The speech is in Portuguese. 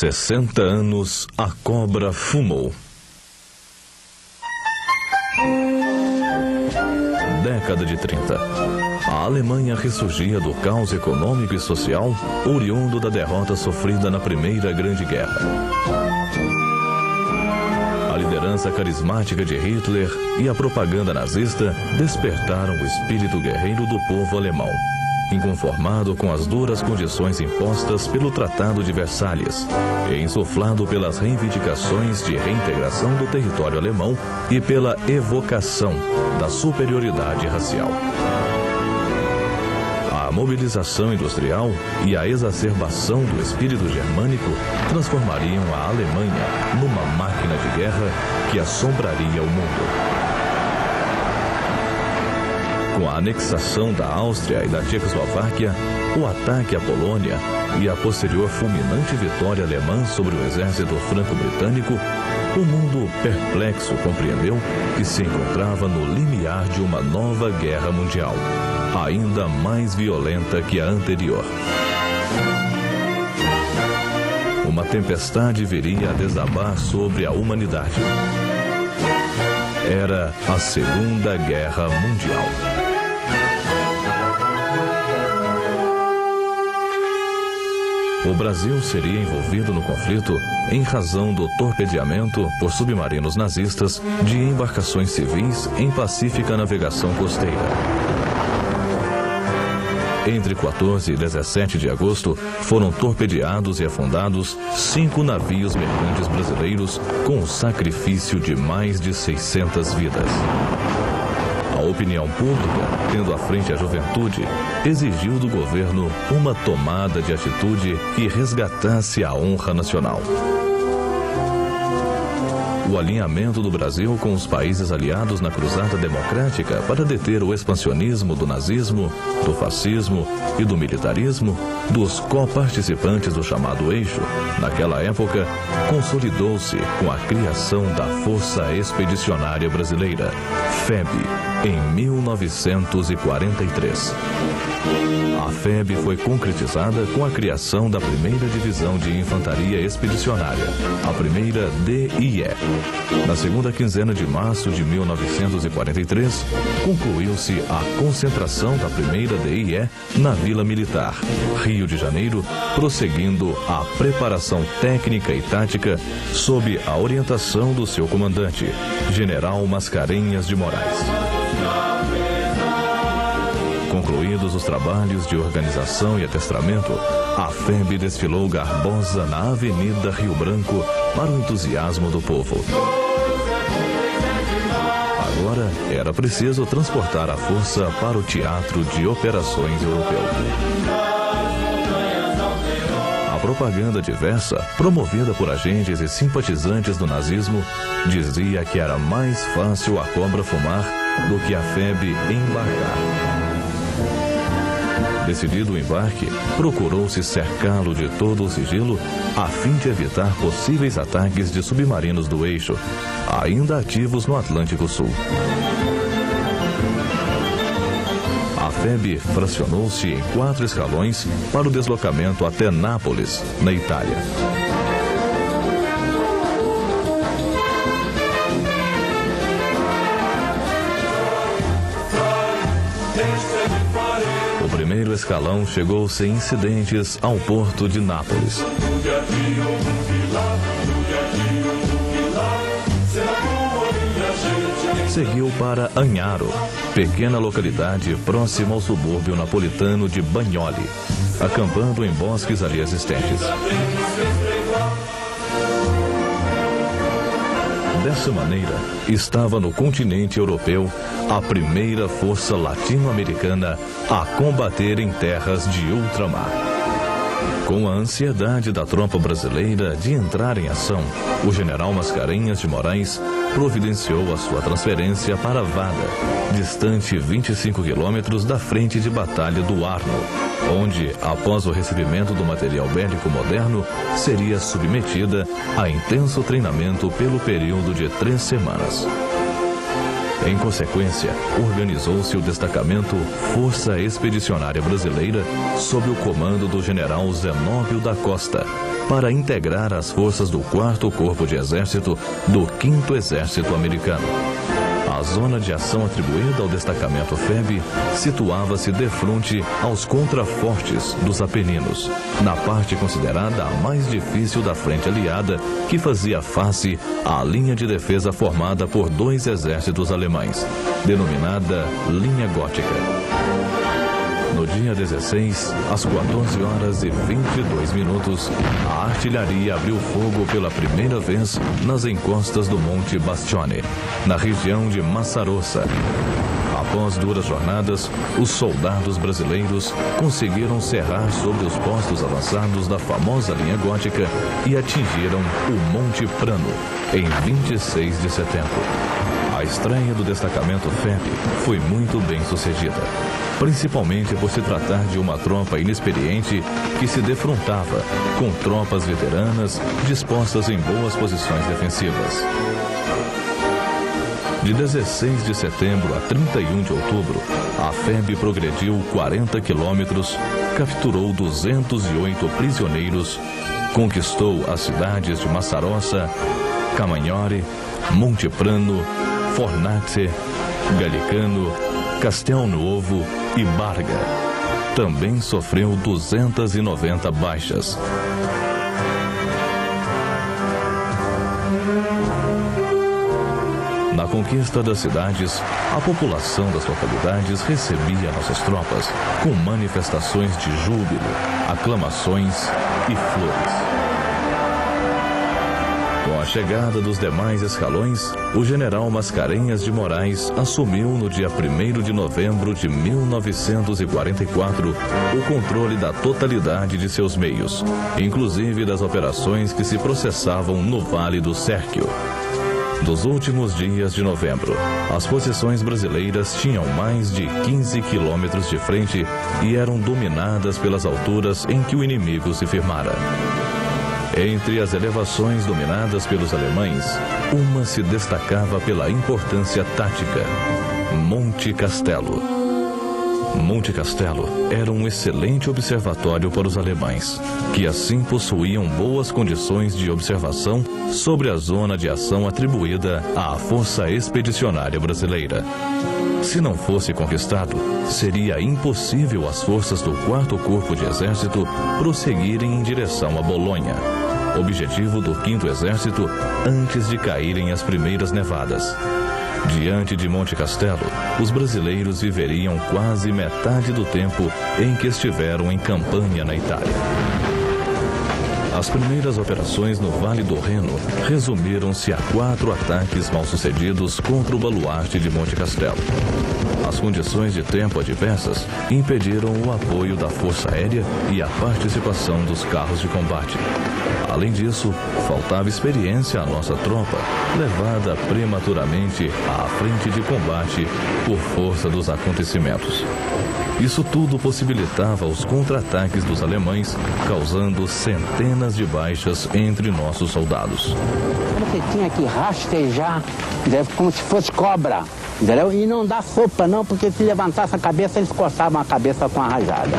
60 anos, a cobra fumou. Década de 30. A Alemanha ressurgia do caos econômico e social, oriundo da derrota sofrida na Primeira Grande Guerra. A liderança carismática de Hitler e a propaganda nazista despertaram o espírito guerreiro do povo alemão, inconformado com as duras condições impostas pelo Tratado de Versalhes e insuflado pelas reivindicações de reintegração do território alemão e pela evocação da superioridade racial. A mobilização industrial e a exacerbação do espírito germânico transformariam a Alemanha numa máquina de guerra que assombraria o mundo. Com a anexação da Áustria e da Tchecoslováquia, o ataque à Polônia e a posterior fulminante vitória alemã sobre o exército franco-britânico, o mundo perplexo compreendeu que se encontrava no limiar de uma nova guerra mundial, ainda mais violenta que a anterior. Uma tempestade viria a desabar sobre a humanidade. Era a Segunda Guerra Mundial. O Brasil seria envolvido no conflito em razão do torpedeamento por submarinos nazistas de embarcações civis em pacífica navegação costeira. Entre 14 e 17 de agosto, foram torpedeados e afundados 5 navios mercantes brasileiros com o sacrifício de mais de 600 vidas. A opinião pública, tendo à frente a juventude, exigiu do governo uma tomada de atitude que resgatasse a honra nacional. O alinhamento do Brasil com os países aliados na cruzada democrática para deter o expansionismo do nazismo, do fascismo e do militarismo, dos coparticipantes do chamado Eixo, naquela época, consolidou-se com a criação da Força Expedicionária Brasileira, FEB, em 1943. A FEB foi concretizada com a criação da primeira divisão de infantaria expedicionária, a primeira DIE. Na segunda quinzena de março de 1943, concluiu-se a concentração da primeira DIE na Vila Militar, Rio de Janeiro, prosseguindo a preparação técnica e tática sob a orientação do seu comandante, General Mascarenhas de Moraes. Concluídos os trabalhos de organização e adestramento, a FEB desfilou garbosa na Avenida Rio Branco para o entusiasmo do povo. Agora era preciso transportar a força para o teatro de operações europeu. A propaganda diversa, promovida por agentes e simpatizantes do nazismo, dizia que era mais fácil a cobra fumar do que a FEB embarcar. Decidido o embarque, procurou-se cercá-lo de todo o sigilo a fim de evitar possíveis ataques de submarinos do Eixo, ainda ativos no Atlântico Sul. A FEB fracionou-se em 4 escalões para o deslocamento até Nápoles, na Itália. O primeiro escalão chegou sem incidentes ao porto de Nápoles. Seguiu para Agnaro, pequena localidade próxima ao subúrbio napolitano de Bagnoli, acampando em bosques ali existentes. Dessa maneira, estava no continente europeu a primeira força latino-americana a combater em terras de ultramar. Com a ansiedade da tropa brasileira de entrar em ação, o general Mascarenhas de Moraes providenciou a sua transferência para Vada, distante 25 quilômetros da frente de batalha do Arno, onde, após o recebimento do material bélico moderno, seria submetida a intenso treinamento pelo período de 3 semanas. Em consequência, organizou-se o destacamento Força Expedicionária Brasileira sob o comando do general Zenóbio da Costa, para integrar as forças do 4º Corpo de Exército do 5º Exército Americano. A zona de ação atribuída ao destacamento FEB situava-se defronte aos contrafortes dos Apeninos, na parte considerada a mais difícil da frente aliada, que fazia face à linha de defesa formada por 2 exércitos alemães, denominada Linha Gótica. No dia 16, às 14h22, a artilharia abriu fogo pela primeira vez nas encostas do Monte Bastione, na região de Massarossa. Após duras jornadas, os soldados brasileiros conseguiram cerrar sobre os postos avançados da famosa linha gótica e atingiram o Monte Prano em 26 de setembro. A estreia do destacamento FEB foi muito bem sucedida, principalmente por se tratar de uma tropa inexperiente que se defrontava com tropas veteranas dispostas em boas posições defensivas. De 16 de setembro a 31 de outubro, a FEB progrediu 40 quilômetros, capturou 208 prisioneiros, conquistou as cidades de Massarossa, Camagnore, Monte Prano, Fornace, Gallicano, Castel Nuovo e Barga. Também sofreu 290 baixas. Na conquista das cidades, a população das localidades recebia nossas tropas com manifestações de júbilo, aclamações e flores. Com a chegada dos demais escalões, o general Mascarenhas de Moraes assumiu no dia 1º de novembro de 1944 o controle da totalidade de seus meios, inclusive das operações que se processavam no Vale do Sérquio. Dos últimos dias de novembro, as posições brasileiras tinham mais de 15 quilômetros de frente e eram dominadas pelas alturas em que o inimigo se firmara. Entre as elevações dominadas pelos alemães, uma se destacava pela importância tática: Monte Castelo. Monte Castelo era um excelente observatório para os alemães, que assim possuíam boas condições de observação sobre a zona de ação atribuída à Força Expedicionária Brasileira. Se não fosse conquistado, seria impossível às forças do 4º Corpo de Exército prosseguirem em direção a Bolonha, objetivo do 5º Exército, antes de caírem as primeiras nevadas. Diante de Monte Castelo, os brasileiros viveriam quase metade do tempo em que estiveram em campanha na Itália. As primeiras operações no Vale do Reno resumiram-se a 4 ataques mal-sucedidos contra o baluarte de Monte Castelo. As condições de tempo adversas impediram o apoio da Força Aérea e a participação dos carros de combate. Além disso, faltava experiência à nossa tropa, levada prematuramente à frente de combate por força dos acontecimentos. Isso tudo possibilitava os contra-ataques dos alemães, causando centenas de baixas entre nossos soldados. Você tinha que rastejar, como se fosse cobra, entendeu? E não dar sopa não, porque se levantasse a cabeça, eles cortavam a cabeça com a rajada.